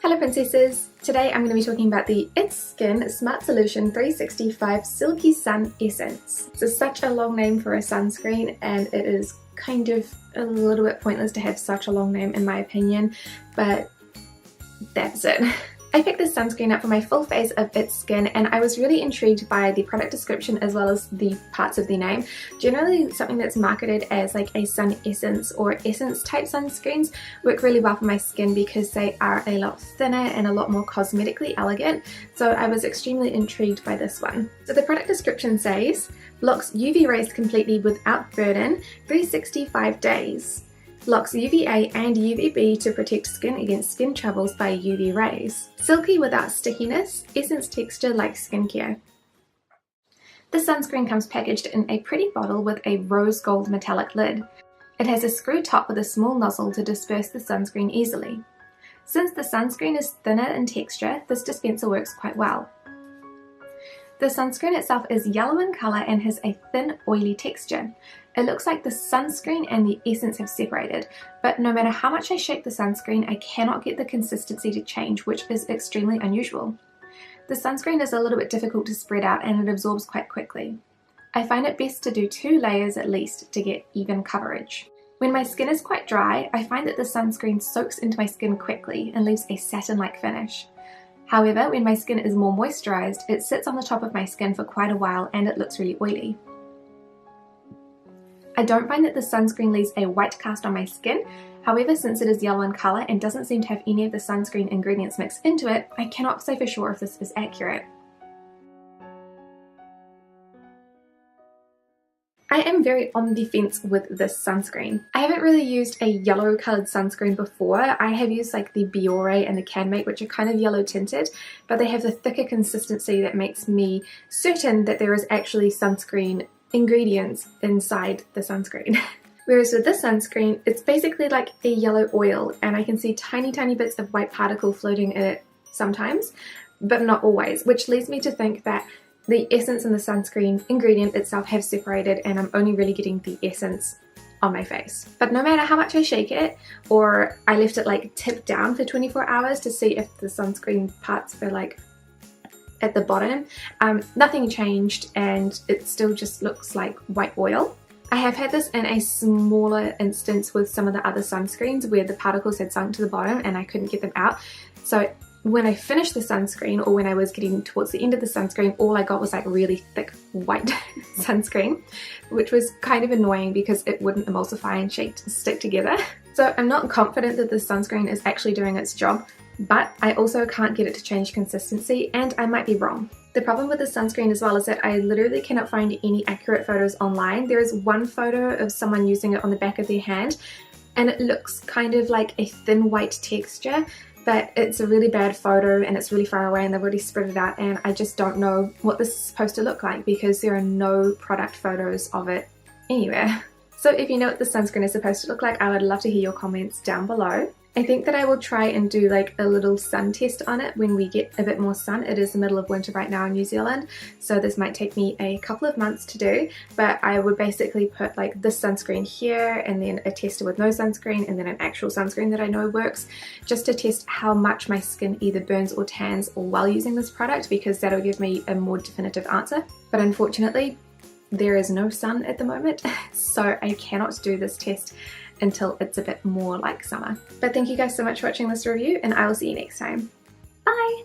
Hello princesses! Today I'm going to be talking about the It's Skin Smart Solution 365 Silky Sun Essence. It's such a long name for a sunscreen and it is kind of a little bit pointless to have such a long name in my opinion, but that's it. I picked this sunscreen up for my full face of It's Skin and I was really intrigued by the product description as well as the parts of the name. Generally something that's marketed as like a sun essence or essence type sunscreens work really well for my skin because they are a lot thinner and a lot more cosmetically elegant, so I was extremely intrigued by this one. So the product description says, blocks UV rays completely without burden, 365 days. Blocks UVA and UVB to protect skin against skin troubles by UV rays. Silky without stickiness, essence texture like skincare. The sunscreen comes packaged in a pretty bottle with a rose gold metallic lid. It has a screw top with a small nozzle to disperse the sunscreen easily. Since the sunscreen is thinner in texture, this dispenser works quite well. The sunscreen itself is yellow in colour and has a thin, oily texture. It looks like the sunscreen and the essence have separated, but no matter how much I shake the sunscreen, I cannot get the consistency to change, which is extremely unusual. The sunscreen is a little bit difficult to spread out and it absorbs quite quickly. I find it best to do 2 layers at least to get even coverage. When my skin is quite dry, I find that the sunscreen soaks into my skin quickly and leaves a satin-like finish. However, when my skin is more moisturized, it sits on the top of my skin for quite a while and it looks really oily. I don't find that the sunscreen leaves a white cast on my skin. However, since it is yellow in colour and doesn't seem to have any of the sunscreen ingredients mixed into it, I cannot say for sure if this is accurate. I am very on the fence with this sunscreen. I haven't really used a yellow coloured sunscreen before. I have used like the Biore and the Canmake, which are kind of yellow tinted, but they have the thicker consistency that makes me certain that there is actually sunscreen ingredients inside the sunscreen. Whereas with this sunscreen, it's basically like a yellow oil and I can see tiny bits of white particle floating in it sometimes, but not always, which leads me to think that the essence and the sunscreen ingredient itself have separated and I'm only really getting the essence on my face. But no matter how much I shake it, or I left it like tipped down for 24 hours to see if the sunscreen parts were like at the bottom, nothing changed and it still just looks like white oil. I have had this in a smaller instance with some of the other sunscreens where the particles had sunk to the bottom and I couldn't get them out. So when I finished the sunscreen, or when I was getting towards the end of the sunscreen, all I got was like really thick white sunscreen, which was kind of annoying because it wouldn't emulsify and stick together. So I'm not confident that this sunscreen is actually doing its job, but I also can't get it to change consistency and I might be wrong. The problem with the sunscreen as well is that I literally cannot find any accurate photos online. There is one photo of someone using it on the back of their hand and it looks kind of like a thin white texture, but it's a really bad photo and it's really far away and they've already spread it out and I just don't know what this is supposed to look like because there are no product photos of it anywhere. So if you know what the sunscreen is supposed to look like, I would love to hear your comments down below. I think that I will try and do like a little sun test on it when we get a bit more sun. It is the middle of winter right now in New Zealand, so this might take me a couple of months to do, but I would basically put like this sunscreen here and then a tester with no sunscreen and then an actual sunscreen that I know works, just to test how much my skin either burns or tans while using this product, because that'll give me a more definitive answer. But unfortunately, there is no sun at the moment, so I cannot do this test until it's a bit more like summer. But thank you guys so much for watching this review and I will see you next time. Bye!